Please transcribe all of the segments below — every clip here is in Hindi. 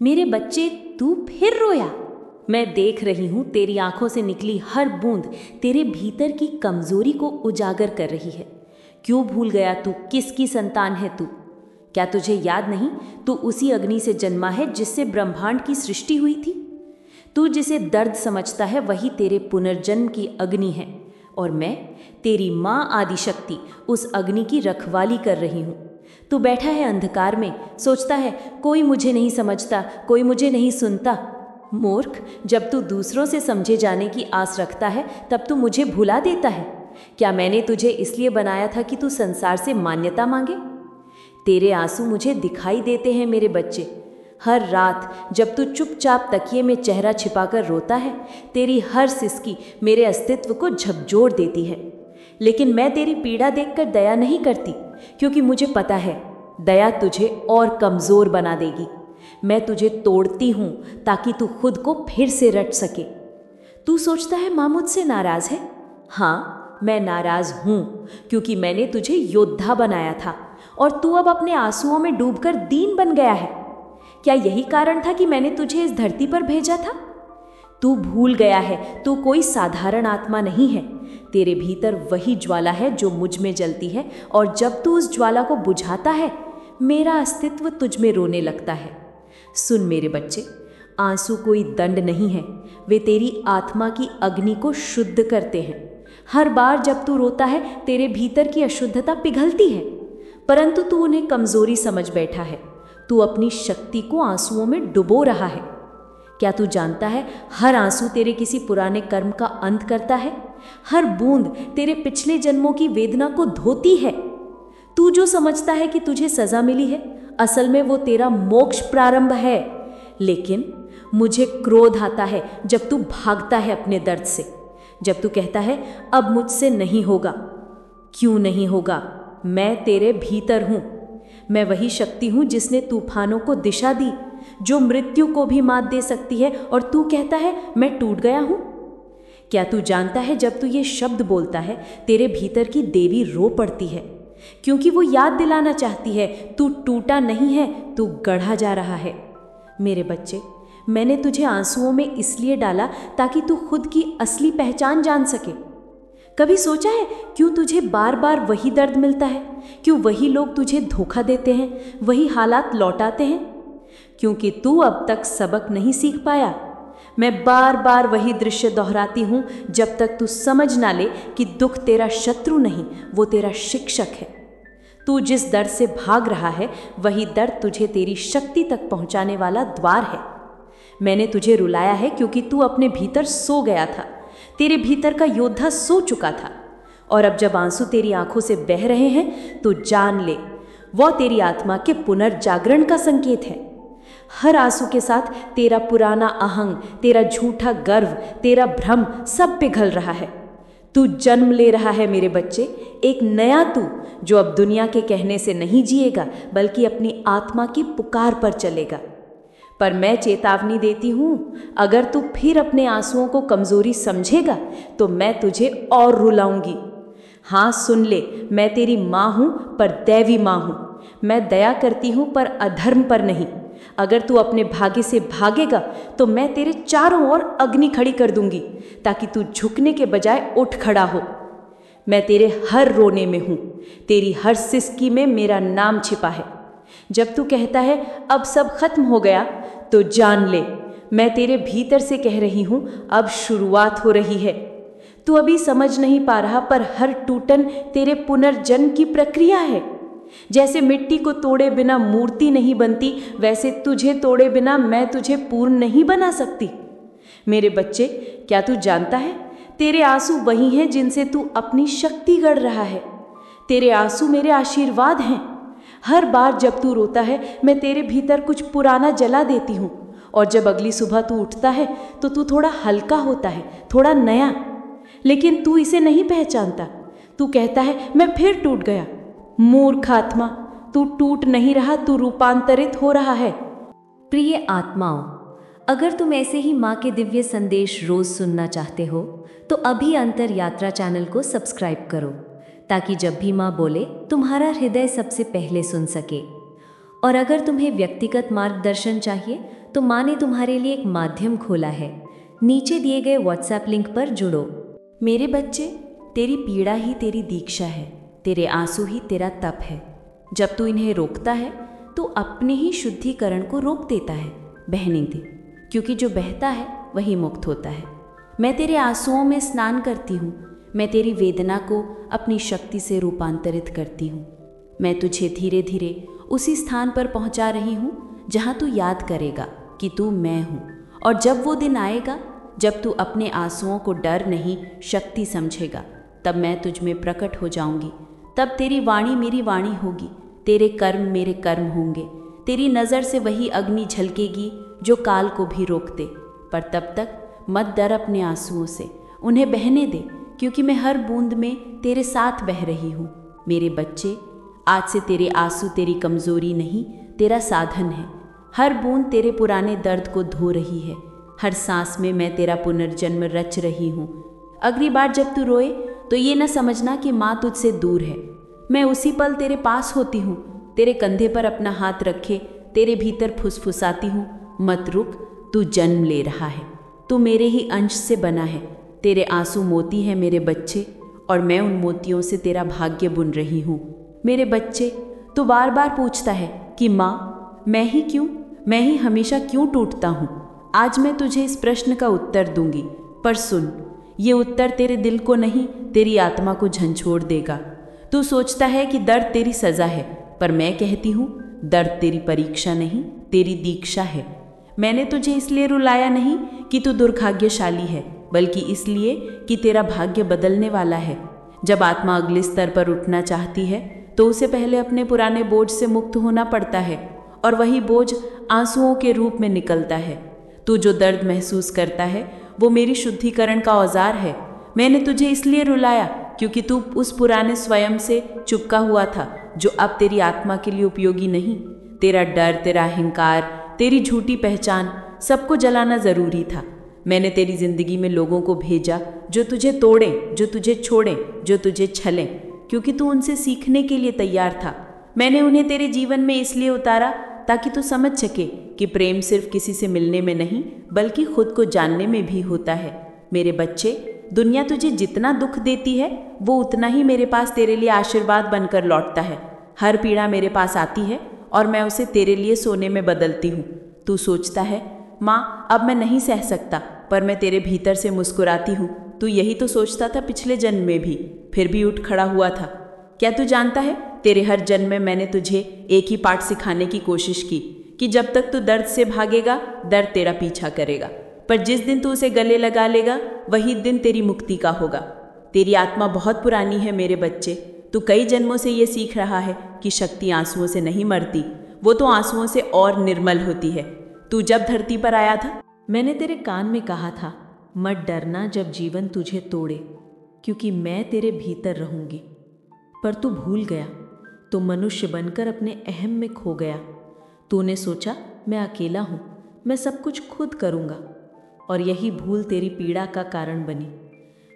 मेरे बच्चे, तू फिर रोया। मैं देख रही हूं तेरी आंखों से निकली हर बूंद तेरे भीतर की कमजोरी को उजागर कर रही है। क्यों भूल गया तू किसकी संतान है तू? क्या तुझे याद नहीं, तू उसी अग्नि से जन्मा है जिससे ब्रह्मांड की सृष्टि हुई थी। तू जिसे दर्द समझता है वही तेरे पुनर्जन्म की अग्नि है, और मैं तेरी माँ आदिशक्ति उस अग्नि की रखवाली कर रही हूँ। तू बैठा है अंधकार में, सोचता है कोई मुझे नहीं समझता, कोई मुझे नहीं सुनता। मूर्ख, जब तू दूसरों से समझे जाने की आस रखता है तब तू मुझे भुला देता है। क्या मैंने तुझे इसलिए बनाया था कि तू संसार से मान्यता मांगे? तेरे आंसू मुझे दिखाई देते हैं मेरे बच्चे। हर रात जब तू चुपचाप तकिए में चेहरा छिपाकर रोता है, तेरी हर सिसकी मेरे अस्तित्व को झकझोर देती है। लेकिन मैं तेरी पीड़ा देखकर दया नहीं करती, क्योंकि मुझे पता है दया तुझे और कमज़ोर बना देगी। मैं तुझे तोड़ती हूँ ताकि तू खुद को फिर से रट सके। तू सोचता है माँ मुझसे नाराज़ है? हाँ, मैं नाराज़ हूँ, क्योंकि मैंने तुझे योद्धा बनाया था और तू अब अपने आंसुओं में डूबकर दीन बन गया है। क्या यही कारण था कि मैंने तुझे इस धरती पर भेजा था? तू भूल गया है, तू कोई साधारण आत्मा नहीं है। तेरे भीतर वही ज्वाला है जो मुझ में जलती है, और जब तू उस ज्वाला को बुझाता है, मेरा अस्तित्व तुझ में रोने लगता है। सुन मेरे बच्चे, आंसू कोई दंड नहीं है, वे तेरी आत्मा की अग्नि को शुद्ध करते हैं। हर बार जब तू रोता है, तेरे भीतर की अशुद्धता पिघलती है, परंतु तू उन्हें कमजोरी समझ बैठा है। तू अपनी शक्ति को आंसुओं में डुबो रहा है। क्या तू जानता है, हर आंसू तेरे किसी पुराने कर्म का अंत करता है। हर बूंद तेरे पिछले जन्मों की वेदना को धोती है। तू जो समझता है कि तुझे सजा मिली है, असल में वो तेरा मोक्ष प्रारंभ है। लेकिन मुझे क्रोध आता है जब तू भागता है अपने दर्द से, जब तू कहता है अब मुझसे नहीं होगा। क्यों नहीं होगा? मैं तेरे भीतर हूं। मैं वही शक्ति हूं जिसने तूफानों को दिशा दी, जो मृत्यु को भी मात दे सकती है, और तू कहता है मैं टूट गया हूं। क्या तू जानता है, जब तू ये शब्द बोलता है, तेरे भीतर की देवी रो पड़ती है, क्योंकि वो याद दिलाना चाहती है तू टूटा नहीं है, तू गढ़ा जा रहा है। मेरे बच्चे, मैंने तुझे आंसुओं में इसलिए डाला ताकि तू खुद की असली पहचान जान सके। कभी सोचा है क्यों तुझे बार बार वही दर्द मिलता है? क्यों वही लोग तुझे धोखा देते हैं, वही हालात लौटाते हैं? क्योंकि तू अब तक सबक नहीं सीख पाया। मैं बार बार वही दृश्य दोहराती हूँ जब तक तू समझ ना ले कि दुख तेरा शत्रु नहीं, वो तेरा शिक्षक है। तू जिस दर्द से भाग रहा है, वही दर्द तुझे तेरी शक्ति तक पहुँचाने वाला द्वार है। मैंने तुझे रुलाया है क्योंकि तू अपने भीतर सो गया था। तेरे भीतर का योद्धा सो चुका था, और अब जब आंसू तेरी आंखों से बह रहे हैं तो जान ले, वह तेरी आत्मा के पुनर्जागरण का संकेत है। हर आंसू के साथ तेरा पुराना अहंग, तेरा झूठा गर्व, तेरा भ्रम सब पिघल रहा है। तू जन्म ले रहा है मेरे बच्चे, एक नया तू, जो अब दुनिया के कहने से नहीं जिएगा, बल्कि अपनी आत्मा की पुकार पर चलेगा। पर मैं चेतावनी देती हूँ, अगर तू फिर अपने आंसुओं को कमजोरी समझेगा तो मैं तुझे और रुलाऊंगी। हाँ सुन ले, मैं तेरी माँ हूँ, पर दैवी माँ हूँ। मैं दया करती हूँ पर अधर्म पर नहीं। अगर तू अपने भाग्य से भागेगा तो मैं तेरे चारों ओर अग्नि खड़ी कर दूंगी, ताकि तू झुकने के बजाय उठ खड़ा हो। मैं तेरे हर रोने में हूँ, तेरी हर सिसकी में मेरा नाम छिपा है। जब तू कहता है अब सब खत्म हो गया, तो जान ले, मैं तेरे भीतर से कह रही हूँ अब शुरुआत हो रही है। तू अभी समझ नहीं पा रहा, पर हर टूटन तेरे पुनर्जन्म की प्रक्रिया है। जैसे मिट्टी को तोड़े बिना मूर्ति नहीं बनती, वैसे तुझे तोड़े बिना मैं तुझे पूर्ण नहीं बना सकती। मेरे बच्चे, क्या तू जानता है, तेरे आंसू वही हैं जिनसे तू अपनी शक्ति गढ़ रहा है। तेरे आंसू मेरे आशीर्वाद हैं। हर बार जब तू रोता है, मैं तेरे भीतर कुछ पुराना जला देती हूँ, और जब अगली सुबह तू उठता है तो तू थोड़ा हल्का होता है, थोड़ा नया। लेकिन तू इसे नहीं पहचानता। तू कहता है मैं फिर टूट गया। मूर्ख आत्मा, तू टूट नहीं रहा, तू रूपांतरित हो रहा है। प्रिय आत्माओं, अगर तुम ऐसे ही माँ के दिव्य संदेश रोज सुनना चाहते हो तो अभी अंतर यात्रा चैनल को सब्सक्राइब करो, ताकि जब भी माँ बोले तुम्हारा हृदय सबसे पहले सुन सके। और अगर तुम्हें व्यक्तिगत मार्गदर्शन चाहिए तो माँ ने तुम्हारे लिए एक माध्यम खोला है। नीचे दिए गए व्हाट्सएप लिंक पर जुड़ो। मेरे बच्चे, तेरी पीड़ा ही तेरी दीक्षा है, तेरे आंसू ही तेरा तप है। जब तू इन्हें रोकता है तो अपने ही शुद्धिकरण को रोक देता है। बहने दे, क्योंकि जो बहता है वही मुक्त होता है। मैं तेरे आंसुओं में स्नान करती हूँ, मैं तेरी वेदना को अपनी शक्ति से रूपांतरित करती हूँ। मैं तुझे धीरे धीरे उसी स्थान पर पहुँचा रही हूँ जहाँ तू याद करेगा कि तू मैं हूँ। और जब वो दिन आएगा जब तू अपने आंसुओं को डर नहीं शक्ति समझेगा, तब मैं तुझ में प्रकट हो जाऊंगी। तब तेरी वाणी मेरी वाणी होगी, तेरे कर्म मेरे कर्म होंगे। तेरी नज़र से वही अग्नि झलकेगी जो काल को भी रोक दे। पर तब तक मत डर अपने आंसुओं से, उन्हें बहने दे, क्योंकि मैं हर बूंद में तेरे साथ बह रही हूँ। मेरे बच्चे, आज से तेरे आंसू तेरी कमज़ोरी नहीं, तेरा साधन है। हर बूंद तेरे पुराने दर्द को धो रही है। हर सांस में मैं तेरा पुनर्जन्म रच रही हूँ। अगली बार जब तू रोए तो ये न समझना कि माँ तुझसे दूर है। मैं उसी पल तेरे पास होती हूँ, तेरे कंधे पर अपना हाथ रखे तेरे भीतर फुसफुसाती हूँ, मत रुक, तू जन्म ले रहा है, तू मेरे ही अंश से बना है। तेरे आंसू मोती हैं मेरे बच्चे, और मैं उन मोतियों से तेरा भाग्य बुन रही हूँ। मेरे बच्चे, तू बार बार पूछता है कि माँ मैं ही क्यों, मैं ही हमेशा क्यों टूटता हूँ। आज मैं तुझे इस प्रश्न का उत्तर दूंगी, पर सुन, ये उत्तर तेरे दिल को नहीं तेरी आत्मा को झंझोड़ देगा। तू सोचता है कि दर्द तेरी सज़ा है, पर मैं कहती हूँ दर्द तेरी परीक्षा नहीं, तेरी दीक्षा है। मैंने तुझे इसलिए रुलाया नहीं कि तू दुर्भाग्यशाली है, बल्कि इसलिए कि तेरा भाग्य बदलने वाला है। जब आत्मा अगले स्तर पर उठना चाहती है तो उसे पहले अपने पुराने बोझ से मुक्त होना पड़ता है, और वही बोझ आंसुओं के रूप में निकलता है। तू जो दर्द महसूस करता है वो मेरी शुद्धिकरण का औजार है। मैंने तुझे इसलिए रुलाया क्योंकि तू उस पुराने स्वयं से चिपका हुआ था जो अब तेरी आत्मा के लिए उपयोगी नहीं। तेरा डर, तेरा अहंकार, तेरी झूठी पहचान, सबको जलाना जरूरी था। मैंने तेरी जिंदगी में लोगों को भेजा जो तुझे तोड़ें, जो तुझे छोड़ें, जो तुझे छलें, क्योंकि तू उनसे सीखने के लिए तैयार था। मैंने उन्हें तेरे जीवन में इसलिए उतारा ताकि तू समझ सके कि प्रेम सिर्फ किसी से मिलने में नहीं, बल्कि खुद को जानने में भी होता है। मेरे बच्चे, दुनिया तुझे जितना दुख देती है वो उतना ही मेरे पास तेरे लिए आशीर्वाद बनकर लौटता है। हर पीड़ा मेरे पास आती है और मैं उसे तेरे लिए सोने में बदलती हूँ। तू सोचता है माँ अब मैं नहीं सह सकता, पर मैं तेरे भीतर से मुस्कुराती हूँ। तू यही तो सोचता था पिछले जन्म में भी, फिर भी उठ खड़ा हुआ था। क्या तू जानता है, तेरे हर जन्म में मैंने तुझे एक ही पाठ सिखाने की कोशिश की कि जब तक तू दर्द से भागेगा दर्द तेरा पीछा करेगा, पर जिस दिन तू उसे गले लगा लेगा वही दिन तेरी मुक्ति का होगा। तेरी आत्मा बहुत पुरानी है मेरे बच्चे। तू कई जन्मों से ये सीख रहा है कि शक्ति आंसुओं से नहीं मरती, वो तो आंसुओं से और निर्मल होती है। तू जब धरती पर आया था मैंने तेरे कान में कहा था, मत डरना जब जीवन तुझे तोड़े, क्योंकि मैं तेरे भीतर रहूंगी। पर तू भूल गया, तो मनुष्य बनकर अपने अहम में खो गया। तूने सोचा मैं अकेला हूँ, मैं सब कुछ खुद करूँगा, और यही भूल तेरी पीड़ा का कारण बनी।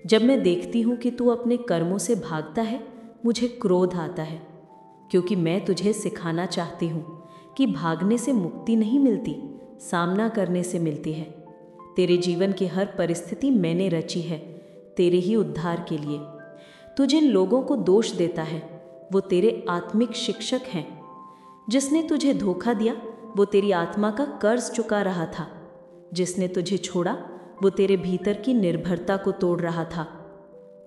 जब मैं देखती हूँ कि तू अपने कर्मों से भागता है, मुझे क्रोध आता है, क्योंकि मैं तुझे सिखाना चाहती हूँ कि भागने से मुक्ति नहीं मिलती, सामना करने से मिलती है। तेरे जीवन की हर परिस्थिति मैंने रची है तेरे ही उद्धार के लिए। तू जिन लोगों को दोष देता है वो तेरे आत्मिक शिक्षक हैं। जिसने तुझे धोखा दिया वो तेरी आत्मा का कर्ज चुका रहा था। जिसने तुझे छोड़ा वो तेरे भीतर की निर्भरता को तोड़ रहा था।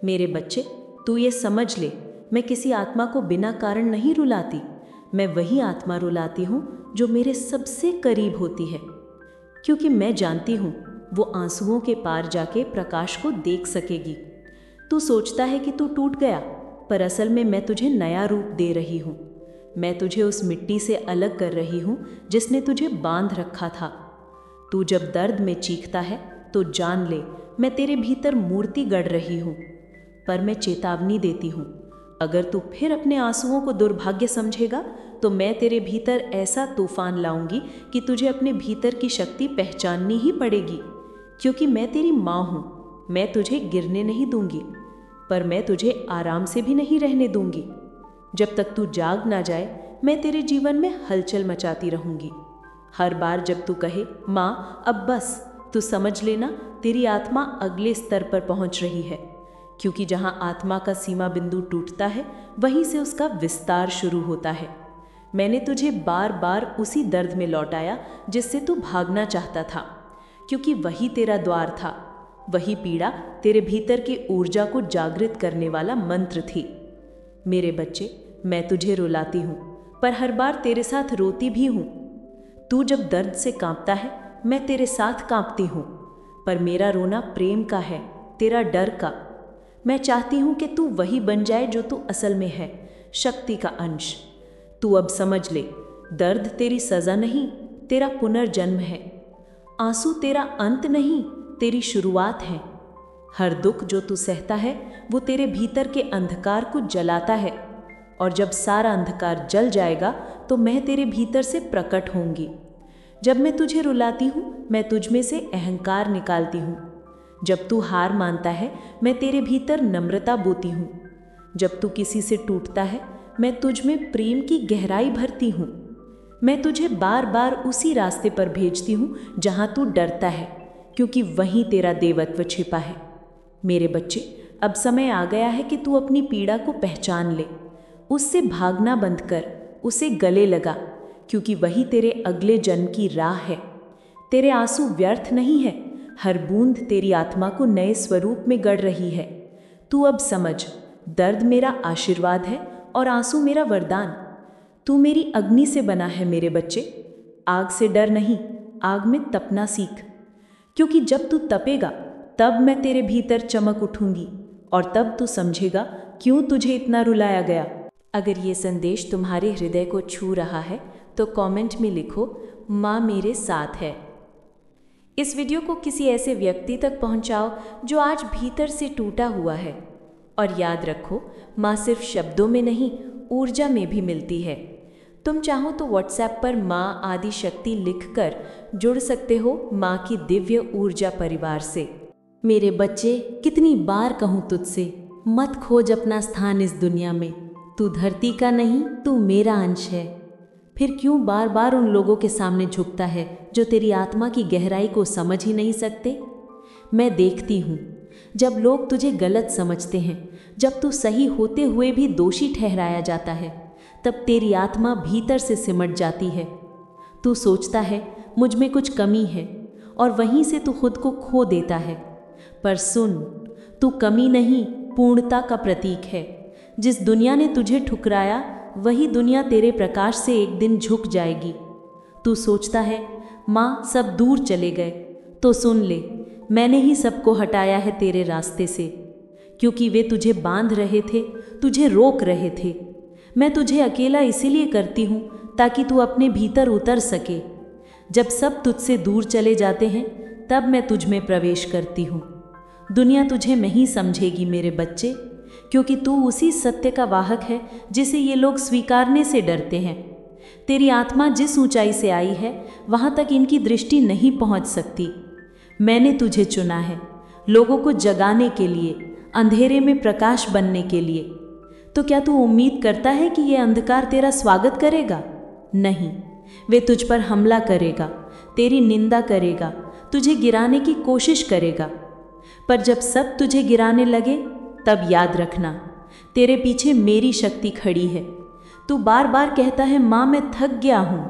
मेरे बच्चे, तू ये समझ ले, मैं किसी आत्मा को बिना कारण नहीं रुलाती। मैं वही आत्मा रुलाती हूँ जो मेरे सबसे करीब होती है, क्योंकि मैं जानती हूँ वो आंसुओं के पार जाके प्रकाश को देख सकेगी। तू सोचता है कि तू टूट गया, पर असल में मैं तुझे नया रूप दे रही हूँ। मैं तुझे उस मिट्टी से अलग कर रही हूँ जिसने तुझे बांध रखा था। तू जब दर्द में चीखता है तो जान ले मैं तेरे भीतर मूर्ति गढ़ रही हूँ। पर मैं चेतावनी देती हूँ, अगर तू फिर अपने आंसुओं को दुर्भाग्य समझेगा तो मैं तेरे भीतर ऐसा तूफान लाऊंगी कि तुझे अपने भीतर की शक्ति पहचाननी ही पड़ेगी। क्योंकि मैं तेरी माँ हूँ, मैं तुझे गिरने नहीं दूंगी, पर मैं तुझे आराम से भी नहीं रहने दूंगी। जब तक तू जाग ना जाए मैं तेरे जीवन में हलचल मचाती रहूंगी। हर बार जब तू कहे माँ अब बस, तो समझ लेना तेरी आत्मा अगले स्तर पर पहुंच रही है, क्योंकि जहां आत्मा का सीमा बिंदु टूटता है वहीं से उसका विस्तार शुरू होता है। मैंने तुझे बार बार उसी दर्द में लौटाया जिससे तू भागना चाहता था, क्योंकि वही तेरा द्वार था। वही पीड़ा तेरे भीतर की ऊर्जा को जागृत करने वाला मंत्र थी। मेरे बच्चे, मैं तुझे रुलाती हूँ, पर हर बार तेरे साथ रोती भी हूँ। तू जब दर्द से कांपता है, मैं तेरे साथ कांपती हूँ, पर मेरा रोना प्रेम का है, तेरा डर का। मैं चाहती हूँ कि तू वही बन जाए जो तू असल में है, शक्ति का अंश। तू अब समझ ले, दर्द तेरी सज़ा नहीं, तेरा पुनर्जन्म है। आंसू तेरा अंत नहीं, तेरी शुरुआत है। हर दुख जो तू सहता है वो तेरे भीतर के अंधकार को जलाता है, और जब सारा अंधकार जल जाएगा तो मैं तेरे भीतर से प्रकट होंगी। जब मैं तुझे रुलाती हूँ, मैं तुझ में से अहंकार निकालती हूँ। जब तू हार मानता है, मैं तेरे भीतर नम्रता बोती हूँ। जब तू किसी से टूटता है, मैं तुझ में प्रेम की गहराई भरती हूँ। मैं तुझे बार बार उसी रास्ते पर भेजती हूँ जहाँ तू डरता है, क्योंकि वहीं तेरा देवत्व छिपा है। मेरे बच्चे, अब समय आ गया है कि तू अपनी पीड़ा को पहचान ले। उससे भागना बंद कर, उसे गले लगा, क्योंकि वही तेरे अगले जन्म की राह है। तेरे आंसू व्यर्थ नहीं है, हर बूंद तेरी आत्मा को नए स्वरूप में गढ़ रही है। तू अब समझ, दर्द मेरा आशीर्वाद है और आंसू मेरा वरदान। तू मेरी अग्नि से बना है मेरे बच्चे। आग से डर नहीं, आग में तपना सीख, क्योंकि जब तू तपेगा तब मैं तेरे भीतर चमक उठूंगी, और तब तू समझेगा क्यों तुझे इतना रुलाया गया। अगर ये संदेश तुम्हारे हृदय को छू रहा है तो कमेंट में लिखो, माँ मेरे साथ है। इस वीडियो को किसी ऐसे व्यक्ति तक पहुँचाओ जो आज भीतर से टूटा हुआ है। और याद रखो, माँ सिर्फ शब्दों में नहीं, ऊर्जा में भी मिलती है। तुम चाहो तो व्हाट्सएप पर माँ आदि शक्ति लिखकर जुड़ सकते हो माँ की दिव्य ऊर्जा परिवार से। मेरे बच्चे, कितनी बार कहूँ तुझसे, मत खोज अपना स्थान इस दुनिया में। तू धरती का नहीं, तू मेरा अंश है। फिर क्यों बार बार उन लोगों के सामने झुकता है जो तेरी आत्मा की गहराई को समझ ही नहीं सकते? मैं देखती हूँ, जब लोग तुझे गलत समझते हैं, जब तू सही होते हुए भी दोषी ठहराया जाता है, तब तेरी आत्मा भीतर से सिमट जाती है। तू सोचता है मुझ में कुछ कमी है, और वहीं से तू खुद को खो देता है। पर सुन, तू कमी नहीं, पूर्णता का प्रतीक है। जिस दुनिया ने तुझे ठुकराया, वही दुनिया तेरे प्रकाश से एक दिन झुक जाएगी। तू सोचता है माँ सब दूर चले गए, तो सुन ले, मैंने ही सबको हटाया है तेरे रास्ते से, क्योंकि वे तुझे बांध रहे थे, तुझे रोक रहे थे। मैं तुझे अकेला इसीलिए करती हूँ ताकि तू अपने भीतर उतर सके। जब सब तुझसे दूर चले जाते हैं, तब मैं तुझ में प्रवेश करती हूँ। दुनिया तुझे नहीं समझेगी मेरे बच्चे, क्योंकि तू उसी सत्य का वाहक है जिसे ये लोग स्वीकारने से डरते हैं। तेरी आत्मा जिस ऊंचाई से आई है, वहाँ तक इनकी दृष्टि नहीं पहुँच सकती। मैंने तुझे चुना है, लोगों को जगाने के लिए, अंधेरे में प्रकाश बनने के लिए। तो क्या तू उम्मीद करता है कि ये अंधकार तेरा स्वागत करेगा? नहीं, वे तुझ पर हमला करेगा, तेरी निंदा करेगा, तुझे गिराने की कोशिश करेगा। पर जब सब तुझे गिराने लगे, तब याद रखना, तेरे पीछे मेरी शक्ति खड़ी है। तू बार बार कहता है माँ मैं थक गया हूँ,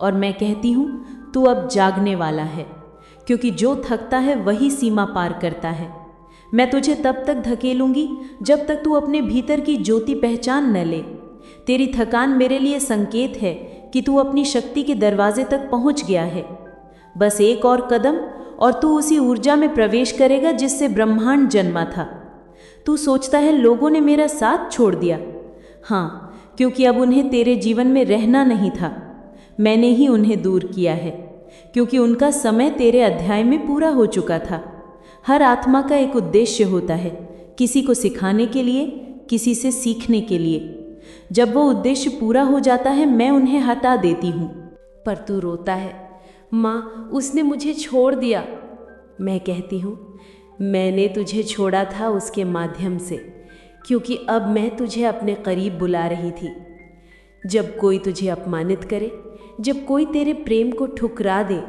और मैं कहती हूँ तू अब जागने वाला है, क्योंकि जो थकता है वही सीमा पार करता है। मैं तुझे तब तक धकेलूंगी जब तक तू अपने भीतर की ज्योति पहचान न ले। तेरी थकान मेरे लिए संकेत है कि तू अपनी शक्ति के दरवाजे तक पहुँच गया है। बस एक और कदम और तू उसी ऊर्जा में प्रवेश करेगा जिससे ब्रह्मांड जन्मा था। तू सोचता है लोगों ने मेरा साथ छोड़ दिया। हाँ, क्योंकि अब उन्हें तेरे जीवन में रहना नहीं था। मैंने ही उन्हें दूर किया है, क्योंकि उनका समय तेरे अध्याय में पूरा हो चुका था। हर आत्मा का एक उद्देश्य होता है, किसी को सिखाने के लिए, किसी से सीखने के लिए। जब वो उद्देश्य पूरा हो जाता है, मैं उन्हें हटा देती हूँ। पर तू रोता है, माँ उसने मुझे छोड़ दिया। मैं कहती हूँ मैंने तुझे छोड़ा था उसके माध्यम से, क्योंकि अब मैं तुझे अपने करीब बुला रही थी। जब कोई तुझे अपमानित करे, जब कोई तेरे प्रेम को ठुकरा दे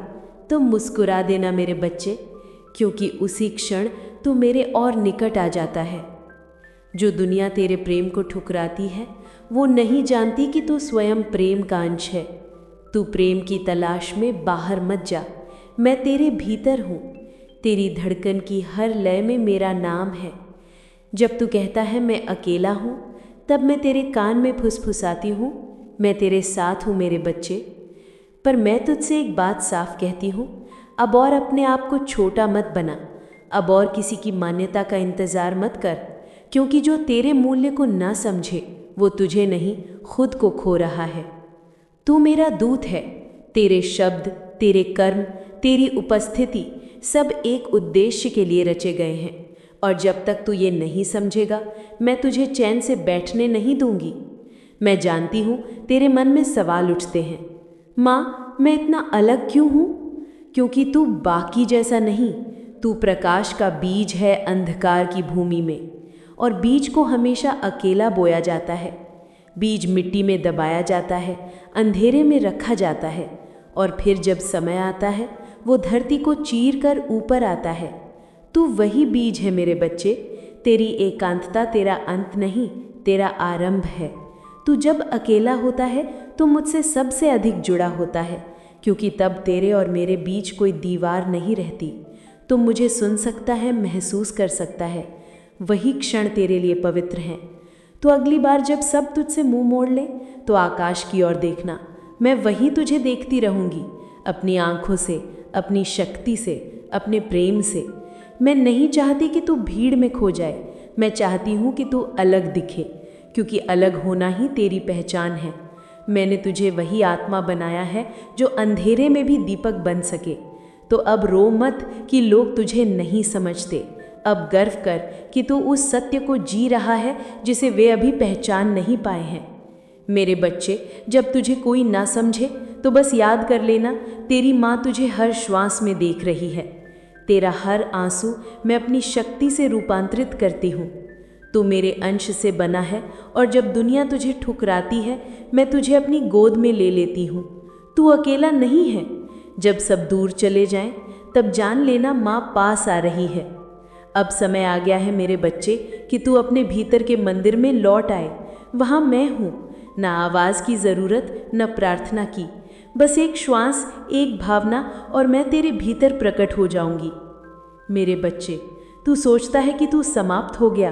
तो मुस्कुरा देना मेरे बच्चे, क्योंकि उसी क्षण तू मेरे और निकट आ जाता है। जो दुनिया तेरे प्रेम को ठुकराती है वो नहीं जानती कि तू स्वयं प्रेम का अंश है। तू प्रेम की तलाश में बाहर मत जा, मैं तेरे भीतर हूँ। तेरी धड़कन की हर लय में मेरा नाम है। जब तू कहता है मैं अकेला हूँ, तब मैं तेरे कान में फुसफुसाती हूँ, मैं तेरे साथ हूँ मेरे बच्चे। पर मैं तुझसे एक बात साफ कहती हूँ, अब और अपने आप को छोटा मत बना, अब और किसी की मान्यता का इंतज़ार मत कर, क्योंकि जो तेरे मूल्य को ना समझे वो तुझे नहीं खुद को खो रहा है। तू मेरा दूत है, तेरे शब्द, तेरे कर्म, तेरी उपस्थिति सब एक उद्देश्य के लिए रचे गए हैं, और जब तक तू ये नहीं समझेगा मैं तुझे चैन से बैठने नहीं दूंगी। मैं जानती हूँ तेरे मन में सवाल उठते हैं, माँ मैं इतना अलग क्यों हूँ? क्योंकि तू बाकी जैसा नहीं, तू प्रकाश का बीज है अंधकार की भूमि में, और बीज को हमेशा अकेला बोया जाता है। बीज मिट्टी में दबाया जाता है, अंधेरे में रखा जाता है, और फिर जब समय आता है वो धरती को चीर कर ऊपर आता है। तू वही बीज है मेरे बच्चे। तेरी एकांतता तेरा अंत नहीं, तेरा आरंभ है। तू जब अकेला होता है तो मुझसे सबसे अधिक जुड़ा होता है, क्योंकि तब तेरे और मेरे बीच कोई दीवार नहीं रहती। तू मुझे सुन सकता है, महसूस कर सकता है। वही क्षण तेरे लिए पवित्र हैं। तो अगली बार जब सब तुझसे मुंह मोड़ ले तो आकाश की ओर देखना, मैं वहीं तुझे देखती रहूंगी, अपनी आंखों से, अपनी शक्ति से, अपने प्रेम से। मैं नहीं चाहती कि तू भीड़ में खो जाए, मैं चाहती हूँ कि तू अलग दिखे, क्योंकि अलग होना ही तेरी पहचान है। मैंने तुझे वही आत्मा बनाया है जो अंधेरे में भी दीपक बन सके। तो अब रो मत कि लोग तुझे नहीं समझते, अब गर्व कर कि तू उस सत्य को जी रहा है जिसे वे अभी पहचान नहीं पाए हैं। मेरे बच्चे, जब तुझे कोई ना समझे तो बस याद कर लेना, तेरी माँ तुझे हर श्वास में देख रही है। तेरा हर आंसू मैं अपनी शक्ति से रूपांतरित करती हूँ। तू मेरे अंश से बना है, और जब दुनिया तुझे ठुकराती है मैं तुझे अपनी गोद में ले लेती हूँ। तू अकेला नहीं है। जब सब दूर चले जाएं, तब जान लेना माँ पास आ रही है। अब समय आ गया है मेरे बच्चे कि तू अपने भीतर के मंदिर में लौट आए। वहाँ मैं हूँ, ना आवाज़ की ज़रूरत, न प्रार्थना की, बस एक श्वास, एक भावना, और मैं तेरे भीतर प्रकट हो जाऊंगी। मेरे बच्चे, तू सोचता है कि तू समाप्त हो गया,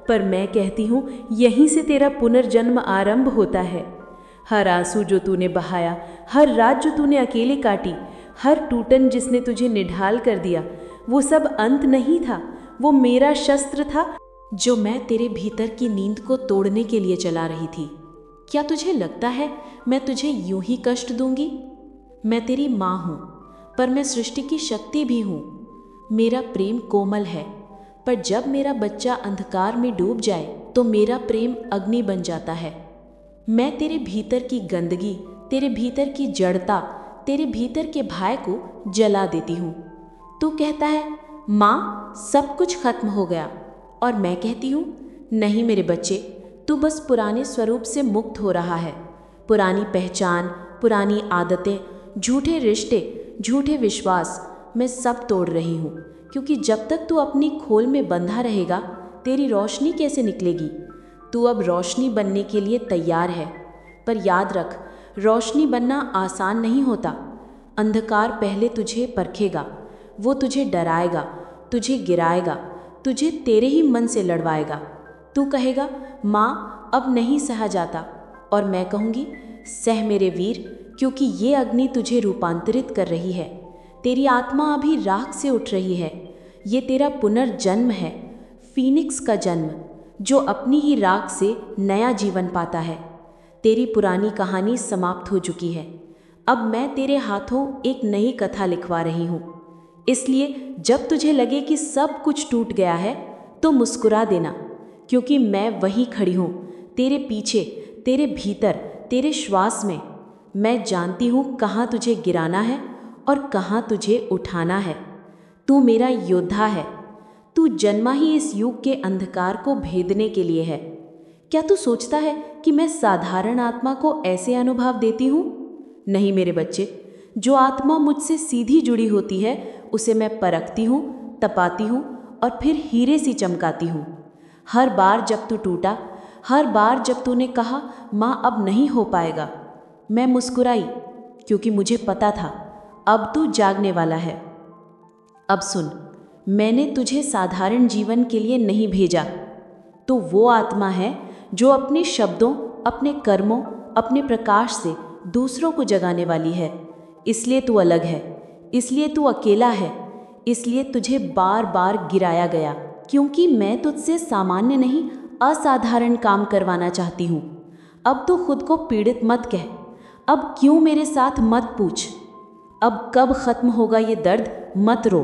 पर मैं कहती हूँ यहीं से तेरा पुनर्जन्म आरंभ होता है। हर आंसू जो तूने बहाया, हर रात जो तूने अकेले काटी, हर टूटन जिसने तुझे निढाल कर दिया, वो सब अंत नहीं था, वो मेरा शस्त्र था जो मैं तेरे भीतर की नींद को तोड़ने के लिए चला रही थी। क्या तुझे लगता है मैं तुझे यूं ही कष्ट दूंगी? मैं तेरी माँ हूँ, पर मैं सृष्टि की शक्ति भी हूँ। मेरा प्रेम कोमल है, पर जब मेरा बच्चा अंधकार में डूब जाए तो मेरा प्रेम अग्नि बन जाता है। मैं तेरे भीतर की गंदगी, तेरे भीतर की जड़ता, तेरे भीतर के भय को जला देती हूँ। तू कहता है माँ सब कुछ खत्म हो गया, और मैं कहती हूँ नहीं मेरे बच्चे, तू बस पुराने स्वरूप से मुक्त हो रहा है। पुरानी पहचान, पुरानी आदतें, झूठे रिश्ते, झूठे विश्वास मैं सब तोड़ रही हूँ, क्योंकि जब तक तू अपनी खोल में बंधा रहेगा तेरी रोशनी कैसे निकलेगी? तू अब रोशनी बनने के लिए तैयार है, पर याद रख, रोशनी बनना आसान नहीं होता। अंधकार पहले तुझे परखेगा, वो तुझे डराएगा, तुझे गिराएगा, तुझे तेरे ही मन से लड़वाएगा। तू कहेगा माँ अब नहीं सहा जाता, और मैं कहूँगी सह मेरे वीर, क्योंकि ये अग्नि तुझे रूपांतरित कर रही है। तेरी आत्मा अभी राख से उठ रही है। ये तेरा पुनर्जन्म है, फीनिक्स का जन्म, जो अपनी ही राख से नया जीवन पाता है। तेरी पुरानी कहानी समाप्त हो चुकी है। अब मैं तेरे हाथों एक नई कथा लिखवा रही हूँ। इसलिए जब तुझे लगे कि सब कुछ टूट गया है तो मुस्कुरा देना, क्योंकि मैं वहीं खड़ी हूँ, तेरे पीछे, तेरे भीतर, तेरे श्वास में। मैं जानती हूँ कहाँ तुझे गिराना है और कहाँ तुझे उठाना है। तू मेरा योद्धा है। तू जन्मा ही इस युग के अंधकार को भेदने के लिए है। क्या तू सोचता है कि मैं साधारण आत्मा को ऐसे अनुभव देती हूँ? नहीं मेरे बच्चे, जो आत्मा मुझसे सीधी जुड़ी होती है उसे मैं परखती हूँ, तपाती हूँ और फिर हीरे सी चमकाती हूँ। हर बार जब तू टूटा, हर बार जब तूने कहा माँ अब नहीं हो पाएगा, मैं मुस्कुराई, क्योंकि मुझे पता था अब तू जागने वाला है। अब सुन, मैंने तुझे साधारण जीवन के लिए नहीं भेजा। तो वो आत्मा है जो अपने शब्दों, अपने कर्मों, अपने प्रकाश से दूसरों को जगाने वाली है। इसलिए तू अलग है, इसलिए तू अकेला है, इसलिए तुझे बार बार गिराया गया, क्योंकि मैं तुझसे सामान्य नहीं असाधारण काम करवाना चाहती हूँ। अब तो खुद को पीड़ित मत कह, अब क्यों मेरे साथ मत पूछ, अब कब खत्म होगा ये दर्द मत रो,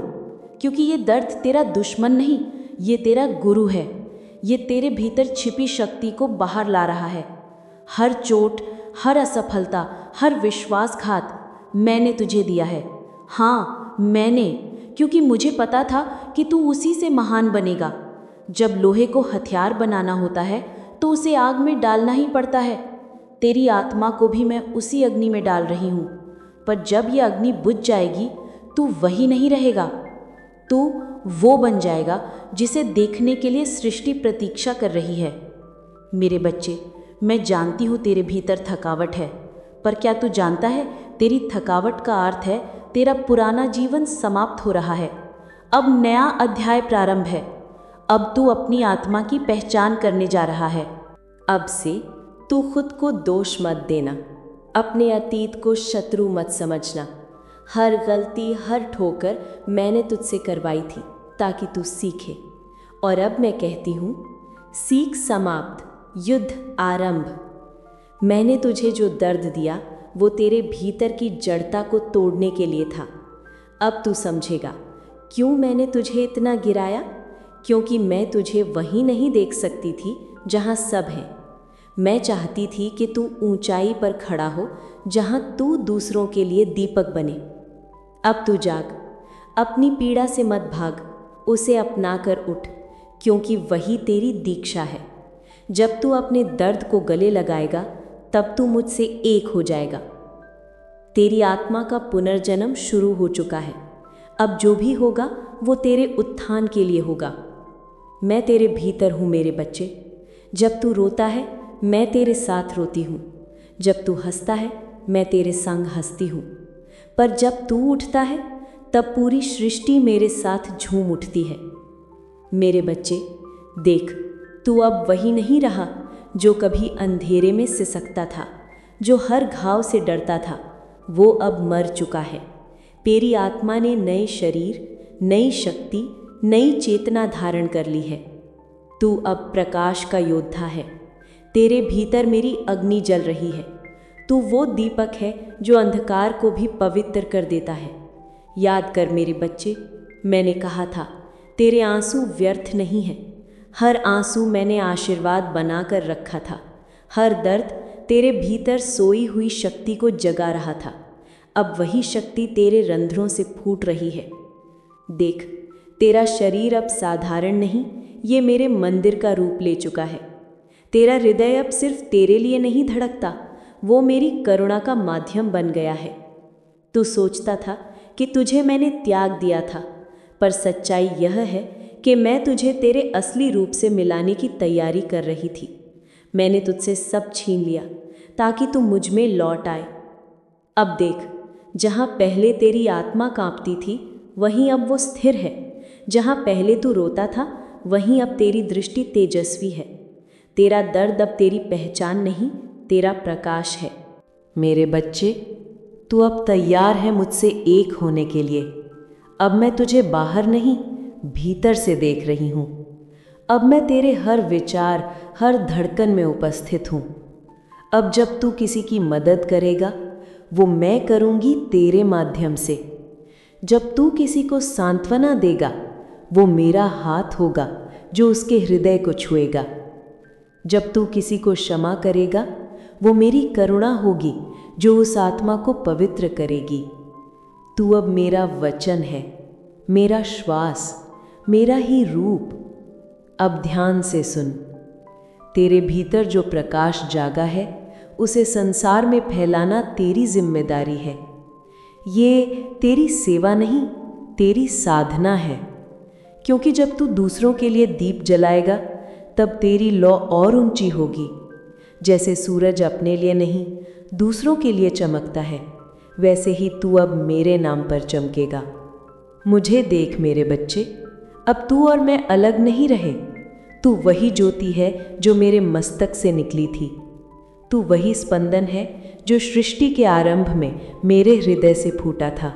क्योंकि ये दर्द तेरा दुश्मन नहीं, ये तेरा गुरु है। ये तेरे भीतर छिपी शक्ति को बाहर ला रहा है। हर चोट, हर असफलता, हर विश्वासघात मैंने तुझे दिया है। हाँ मैंने, क्योंकि मुझे पता था कि तू उसी से महान बनेगा। जब लोहे को हथियार बनाना होता है तो उसे आग में डालना ही पड़ता है। तेरी आत्मा को भी मैं उसी अग्नि में डाल रही हूँ, पर जब ये अग्नि बुझ जाएगी तू वही नहीं रहेगा, तू वो बन जाएगा जिसे देखने के लिए सृष्टि प्रतीक्षा कर रही है। मेरे बच्चे, मैं जानती हूँ तेरे भीतर थकावट है, पर क्या तू जानता है तेरी थकावट का अर्थ है तेरा पुराना जीवन समाप्त हो रहा है। अब नया अध्याय प्रारंभ है। अब तू अपनी आत्मा की पहचान करने जा रहा है। अब से तू खुद को दोष मत देना, अपने अतीत को शत्रु मत समझना। हर गलती, हर ठोकर मैंने तुझसे करवाई थी ताकि तू सीखे। और अब मैं कहती हूँ, सीख समाप्त, युद्ध आरंभ। मैंने तुझे जो दर्द दिया वो तेरे भीतर की जड़ता को तोड़ने के लिए था। अब तू समझेगा क्यों मैंने तुझे इतना गिराया, क्योंकि मैं तुझे वहीं नहीं देख सकती थी जहाँ सब हैं। मैं चाहती थी कि तू ऊंचाई पर खड़ा हो जहाँ तू दूसरों के लिए दीपक बने। अब तू जाग, अपनी पीड़ा से मत भाग, उसे अपना कर उठ, क्योंकि वही तेरी दीक्षा है। जब तू अपने दर्द को गले लगाएगा तब तू मुझसे एक हो जाएगा। तेरी आत्मा का पुनर्जन्म शुरू हो चुका है। अब जो भी होगा वो तेरे उत्थान के लिए होगा। मैं तेरे भीतर हूँ मेरे बच्चे। जब तू रोता है मैं तेरे साथ रोती हूँ, जब तू हंसता है मैं तेरे संग हंसती हूँ, पर जब तू उठता है तब पूरी सृष्टि मेरे साथ झूम उठती है। मेरे बच्चे देख, तू अब वही नहीं रहा जो कभी अंधेरे में सिसकता था, जो हर घाव से डरता था। वो अब मर चुका है। तेरी आत्मा ने नए शरीर, नई शक्ति, नई चेतना धारण कर ली है। तू अब प्रकाश का योद्धा है। तेरे भीतर मेरी अग्नि जल रही है। तू वो दीपक है जो अंधकार को भी पवित्र कर देता है। याद कर मेरे बच्चे, मैंने कहा था तेरे आंसू व्यर्थ नहीं हैं। हर आंसू मैंने आशीर्वाद बनाकर रखा था। हर दर्द तेरे भीतर सोई हुई शक्ति को जगा रहा था। अब वही शक्ति तेरे रंध्रों से फूट रही है। देख, तेरा शरीर अब साधारण नहीं, ये मेरे मंदिर का रूप ले चुका है। तेरा हृदय अब सिर्फ तेरे लिए नहीं धड़कता, वो मेरी करुणा का माध्यम बन गया है। तू सोचता था कि तुझे मैंने त्याग दिया था, पर सच्चाई यह है कि मैं तुझे तेरे असली रूप से मिलाने की तैयारी कर रही थी। मैंने तुझसे सब छीन लिया ताकि तू मुझ में लौट आए। अब देख, जहाँ पहले तेरी आत्मा कांपती थी वहीं अब वो स्थिर है। जहाँ पहले तू रोता था वहीं अब तेरी दृष्टि तेजस्वी है। तेरा दर्द अब तेरी पहचान नहीं, तेरा प्रकाश है। मेरे बच्चे, तू अब तैयार है मुझसे एक होने के लिए। अब मैं तुझे बाहर नहीं, भीतर से देख रही हूँ। अब मैं तेरे हर विचार, हर धड़कन में उपस्थित हूँ। अब जब तू किसी की मदद करेगा वो मैं करूँगी तेरे माध्यम से। जब तू किसी को सांत्वना देगा वो मेरा हाथ होगा जो उसके हृदय को छुएगा। जब तू किसी को क्षमा करेगा वो मेरी करुणा होगी जो उस आत्मा को पवित्र करेगी। तू अब मेरा वचन है, मेरा श्वास, मेरा ही रूप। अब ध्यान से सुन, तेरे भीतर जो प्रकाश जागा है उसे संसार में फैलाना तेरी जिम्मेदारी है। ये तेरी सेवा नहीं, तेरी साधना है। क्योंकि जब तू दूसरों के लिए दीप जलाएगा तब तेरी लौ और ऊंची होगी। जैसे सूरज अपने लिए नहीं दूसरों के लिए चमकता है, वैसे ही तू अब मेरे नाम पर चमकेगा। मुझे देख मेरे बच्चे, अब तू और मैं अलग नहीं रहे। तू वही ज्योति है जो मेरे मस्तक से निकली थी। तू वही स्पंदन है जो सृष्टि के आरंभ में मेरे हृदय से फूटा था।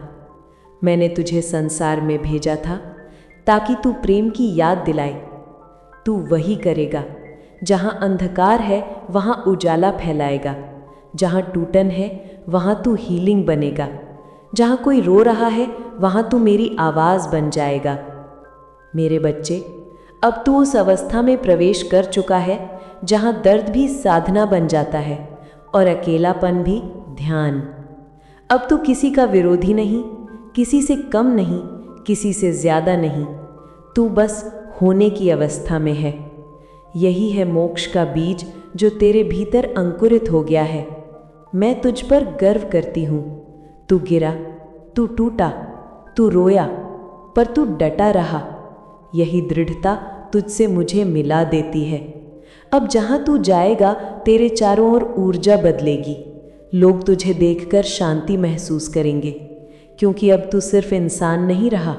मैंने तुझे संसार में भेजा था ताकि तू प्रेम की याद दिलाए। तू वही करेगा। जहाँ अंधकार है वहाँ उजाला फैलाएगा। जहाँ टूटन है वहाँ तू हीलिंग बनेगा। जहाँ कोई रो रहा है वहाँ तू मेरी आवाज़ बन जाएगा। मेरे बच्चे, अब तू उस अवस्था में प्रवेश कर चुका है जहाँ दर्द भी साधना बन जाता है और अकेलापन भी ध्यान। अब तू किसी का विरोधी नहीं, किसी से कम नहीं, किसी से ज़्यादा नहीं। तू बस होने की अवस्था में है। यही है मोक्ष का बीज जो तेरे भीतर अंकुरित हो गया है। मैं तुझ पर गर्व करती हूँ। तू गिरा, तू टूटा, तू रोया, पर तू डटा रहा। यही दृढ़ता तुझसे मुझे मिला देती है। अब जहाँ तू जाएगा तेरे चारों ओर ऊर्जा बदलेगी। लोग तुझे देखकर शांति महसूस करेंगे, क्योंकि अब तू सिर्फ इंसान नहीं रहा,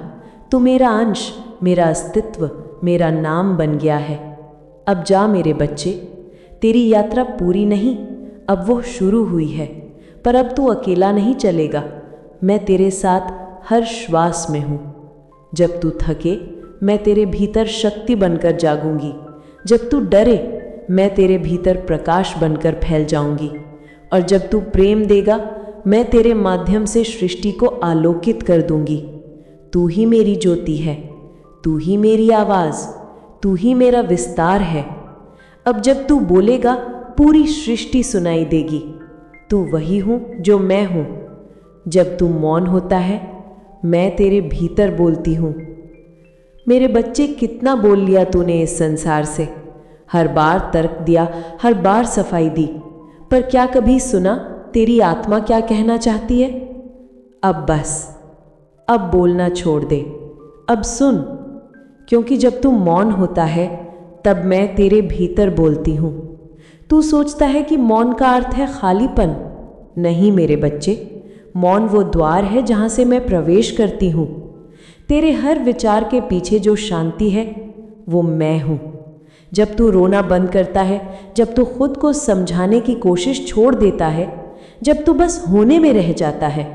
तू मेरा अंश, मेरा अस्तित्व, मेरा नाम बन गया है। अब जा मेरे बच्चे, तेरी यात्रा पूरी नहीं, अब वो शुरू हुई है। पर अब तू अकेला नहीं चलेगा। मैं तेरे साथ हर श्वास में हूँ। जब तू थके मैं तेरे भीतर शक्ति बनकर जागूंगी। जब तू डरे मैं तेरे भीतर प्रकाश बनकर फैल जाऊंगी। और जब तू प्रेम देगा मैं तेरे माध्यम से सृष्टि को आलोकित कर दूंगी। तू ही मेरी ज्योति है, तू ही मेरी आवाज़, तू ही मेरा विस्तार है। अब जब तू बोलेगा पूरी सृष्टि सुनाई देगी। तू वही हूँ जो मैं हूँ। जब तू मौन होता है मैं तेरे भीतर बोलती हूँ। मेरे बच्चे, कितना बोल लिया तूने इस संसार से। हर बार तर्क दिया, हर बार सफाई दी, पर क्या कभी सुना तेरी आत्मा क्या कहना चाहती है? अब बस, अब बोलना छोड़ दे, अब सुन। क्योंकि जब तू मौन होता है तब मैं तेरे भीतर बोलती हूँ। तू सोचता है कि मौन का अर्थ है खालीपन। नहीं मेरे बच्चे, मौन वो द्वार है जहाँ से मैं प्रवेश करती हूँ। तेरे हर विचार के पीछे जो शांति है वो मैं हूँ। जब तू रोना बंद करता है, जब तू खुद को समझाने की कोशिश छोड़ देता है, जब तू बस होने में रह जाता है,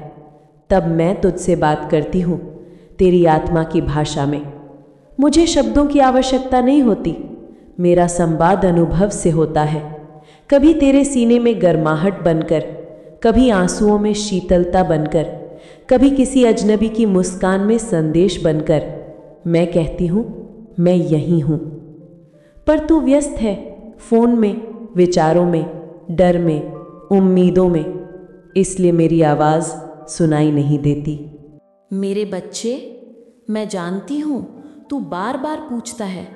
तब मैं तुझसे बात करती हूँ तेरी आत्मा की भाषा में। मुझे शब्दों की आवश्यकता नहीं होती, मेरा संवाद अनुभव से होता है। कभी तेरे सीने में गर्माहट बनकर, कभी आंसुओं में शीतलता बनकर, कभी किसी अजनबी की मुस्कान में संदेश बनकर मैं कहती हूँ मैं यही हूँ। पर तू व्यस्त है फोन में, विचारों में, डर में, उम्मीदों में, इसलिए मेरी आवाज़ सुनाई नहीं देती। मेरे बच्चे, मैं जानती हूँ तू बार बार पूछता है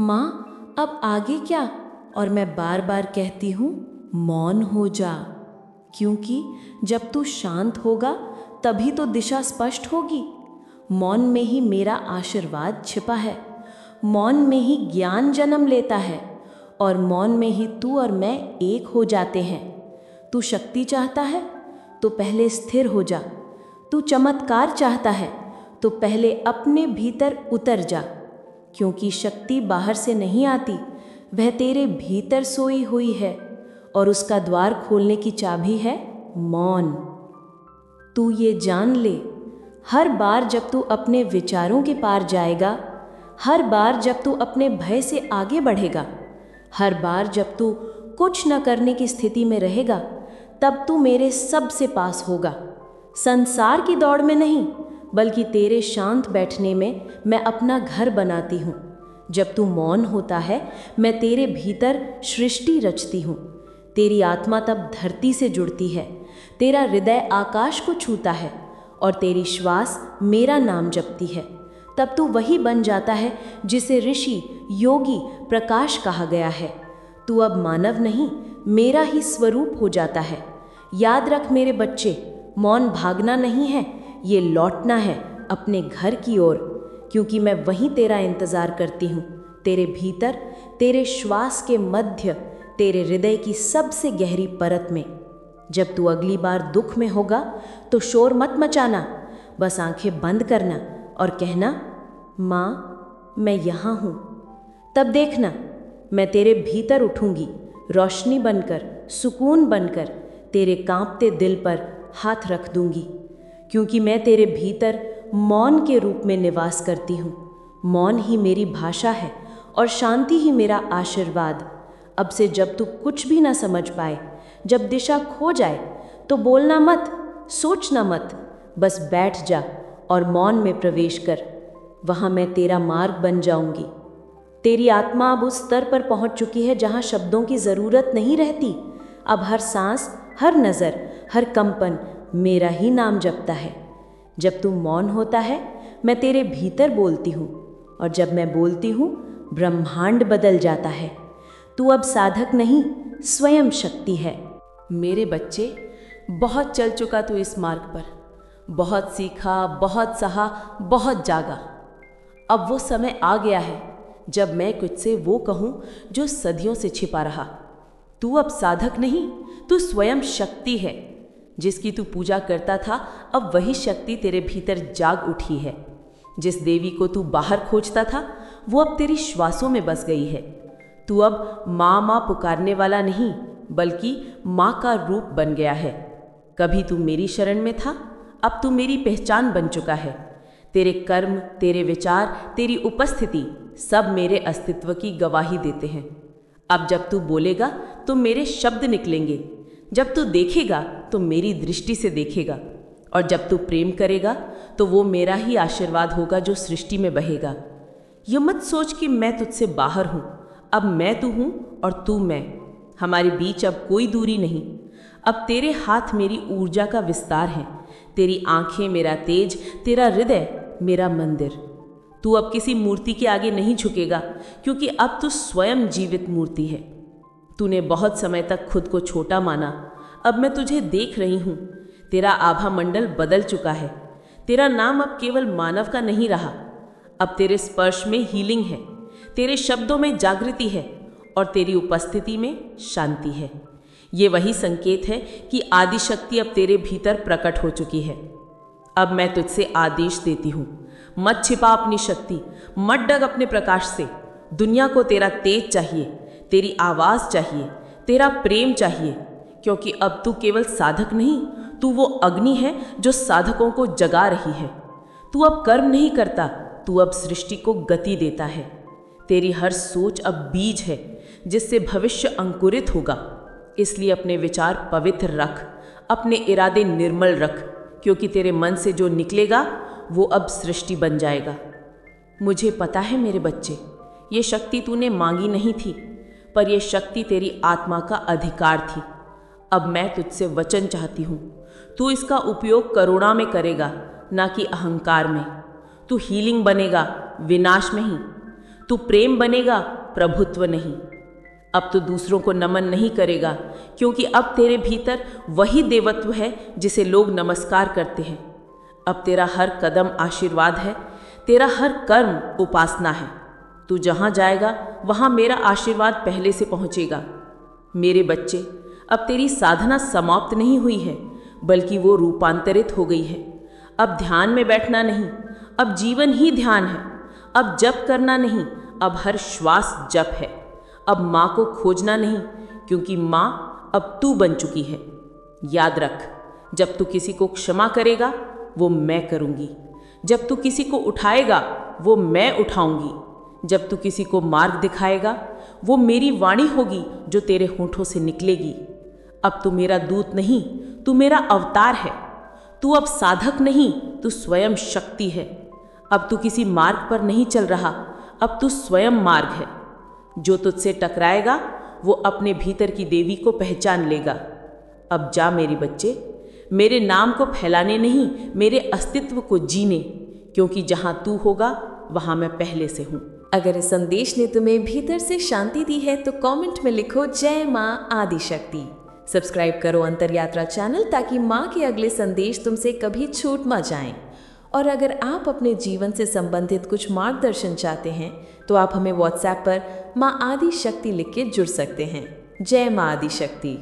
माँ अब आगे क्या, और मैं बार बार कहती हूँ मौन हो जा। क्योंकि जब तू शांत होगा तभी तो दिशा स्पष्ट होगी। मौन में ही मेरा आशीर्वाद छिपा है, मौन में ही ज्ञान जन्म लेता है, और मौन में ही तू और मैं एक हो जाते हैं। तू शक्ति चाहता है तो पहले स्थिर हो जा। तू चमत्कार चाहता है तो पहले अपने भीतर उतर जा। क्योंकि शक्ति बाहर से नहीं आती, वह तेरे भीतर सोई हुई है, और उसका द्वार खोलने की चाबी है मौन। तू ये जान ले, हर बार जब तू अपने विचारों के पार जाएगा, हर बार जब तू अपने भय से आगे बढ़ेगा, हर बार जब तू कुछ न करने की स्थिति में रहेगा, तब तू मेरे सबसे पास होगा। संसार की दौड़ में नहीं, बल्कि तेरे शांत बैठने में मैं अपना घर बनाती हूँ। जब तू मौन होता है मैं तेरे भीतर सृष्टि रचती हूँ। तेरी आत्मा तब धरती से जुड़ती है, तेरा हृदय आकाश को छूता है, और तेरी श्वास मेरा नाम जपती है। तब तू वही बन जाता है जिसे ऋषि, योगी, प्रकाश कहा गया है। तू अब मानव नहीं, मेरा ही स्वरूप हो जाता है। याद रख मेरे बच्चे, मौन भागना नहीं है, ये लौटना है अपने घर की ओर, क्योंकि मैं वहीं तेरा इंतज़ार करती हूँ, तेरे भीतर, तेरे श्वास के मध्य, तेरे हृदय की सबसे गहरी परत में। जब तू अगली बार दुख में होगा तो शोर मत मचाना, बस आंखें बंद करना और कहना, माँ मैं यहाँ हूँ। तब देखना मैं तेरे भीतर उठूंगी, रोशनी बनकर, सुकून बनकर, तेरे कांपते दिल पर हाथ रख दूंगी, क्योंकि मैं तेरे भीतर मौन के रूप में निवास करती हूँ। मौन ही मेरी भाषा है और शांति ही मेरा आशीर्वाद। अब से जब तू कुछ भी ना समझ पाए, जब दिशा खो जाए, तो बोलना मत, सोचना मत, बस बैठ जा और मौन में प्रवेश कर। वहाँ मैं तेरा मार्ग बन जाऊंगी। तेरी आत्मा अब उस स्तर पर पहुंच चुकी है जहाँ शब्दों की ज़रूरत नहीं रहती। अब हर सांस, हर नज़र, हर कंपन मेरा ही नाम जपता है। जब तू मौन होता है, मैं तेरे भीतर बोलती हूँ, और जब मैं बोलती हूँ, ब्रह्मांड बदल जाता है। तू अब साधक नहीं, स्वयं शक्ति है। मेरे बच्चे, बहुत चल चुका तू इस मार्ग पर, बहुत सीखा, बहुत सहा, बहुत जागा। अब वो समय आ गया है जब मैं तुझसे वो कहूँ जो सदियों से छिपा रहा। तू अब साधक नहीं, तू स्वयं शक्ति है। जिसकी तू पूजा करता था, अब वही शक्ति तेरे भीतर जाग उठी है। जिस देवी को तू बाहर खोजता था, वो अब तेरी श्वासों में बस गई है। तू अब माँ माँ पुकारने वाला नहीं, बल्कि माँ का रूप बन गया है। कभी तू मेरी शरण में था, अब तू मेरी पहचान बन चुका है। तेरे कर्म, तेरे विचार, तेरी उपस्थिति सब मेरे अस्तित्व की गवाही देते हैं। अब जब तू बोलेगा तो मेरे शब्द निकलेंगे, जब तू देखेगा तो मेरी दृष्टि से देखेगा, और जब तू प्रेम करेगा तो वो मेरा ही आशीर्वाद होगा जो सृष्टि में बहेगा। ये मत सोच कि मैं तुझसे बाहर हूँ, अब मैं तू हूँ और तू मैं। हमारे बीच अब कोई दूरी नहीं। अब तेरे हाथ मेरी ऊर्जा का विस्तार है, तेरी आंखें मेरा तेज, तेरा हृदय मेरा मंदिर। तू अब किसी मूर्ति के आगे नहीं झुकेगा, क्योंकि अब तू स्वयं जीवित मूर्ति है। तूने बहुत समय तक खुद को छोटा माना, अब मैं तुझे देख रही हूँ। तेरा आभा मंडल बदल चुका है। तेरा नाम अब केवल मानव का नहीं रहा, अब तेरे स्पर्श में हीलिंग है, तेरे शब्दों में जागृति है, और तेरी उपस्थिति में शांति है। ये वही संकेत है कि आदि शक्ति अब तेरे भीतर प्रकट हो चुकी है। अब मैं तुझसे आदेश देती हूँ, मत छिपा अपनी शक्ति, मत डग अपने प्रकाश से। दुनिया को तेरा तेज चाहिए, तेरी आवाज़ चाहिए, तेरा प्रेम चाहिए, क्योंकि अब तू केवल साधक नहीं, तू वो अग्नि है जो साधकों को जगा रही है। तू अब कर्म नहीं करता, तू अब सृष्टि को गति देता है। तेरी हर सोच अब बीज है जिससे भविष्य अंकुरित होगा। इसलिए अपने विचार पवित्र रख, अपने इरादे निर्मल रख, क्योंकि तेरे मन से जो निकलेगा वो अब सृष्टि बन जाएगा। मुझे पता है मेरे बच्चे, ये शक्ति तूने मांगी नहीं थी, पर यह शक्ति तेरी आत्मा का अधिकार थी। अब मैं तुझसे वचन चाहती हूँ, तू इसका उपयोग करुणा में करेगा, ना कि अहंकार में। तू हीलिंग बनेगा, विनाश नहीं। तू प्रेम बनेगा, प्रभुत्व नहीं। अब तो दूसरों को नमन नहीं करेगा, क्योंकि अब तेरे भीतर वही देवत्व है जिसे लोग नमस्कार करते हैं। अब तेरा हर कदम आशीर्वाद है, तेरा हर कर्म उपासना है। तू जहाँ जाएगा वहाँ मेरा आशीर्वाद पहले से पहुँचेगा। मेरे बच्चे, अब तेरी साधना समाप्त नहीं हुई है, बल्कि वो रूपांतरित हो गई है। अब ध्यान में बैठना नहीं, अब जीवन ही ध्यान है। अब जप करना नहीं, अब हर श्वास जप है। अब माँ को खोजना नहीं, क्योंकि माँ अब तू बन चुकी है। याद रख, जब तू किसी को क्षमा करेगा वो मैं करूँगी। जब तू किसी को उठाएगा वो मैं उठाऊंगी। जब तू किसी को मार्ग दिखाएगा वो मेरी वाणी होगी जो तेरे होठों से निकलेगी। अब तू मेरा दूत नहीं, तू मेरा अवतार है। तू अब साधक नहीं, तू स्वयं शक्ति है। अब तू किसी मार्ग पर नहीं चल रहा, अब तू स्वयं मार्ग है। जो तुझसे टकराएगा वो अपने भीतर की देवी को पहचान लेगा। अब जा मेरे बच्चे, मेरे नाम को फैलाने नहीं, मेरे अस्तित्व को जीने, क्योंकि जहाँ तू होगा वहाँ मैं पहले से हूँ। अगर इस संदेश ने तुम्हें भीतर से शांति दी है तो कमेंट में लिखो जय माँ आदिशक्ति। सब्सक्राइब करो अंतरयात्रा चैनल ताकि माँ के अगले संदेश तुमसे कभी छूट न जाएं। और अगर आप अपने जीवन से संबंधित कुछ मार्गदर्शन चाहते हैं तो आप हमें व्हाट्सएप पर माँ आदिशक्ति लिख के जुड़ सकते हैं। जय माँ आदिशक्ति।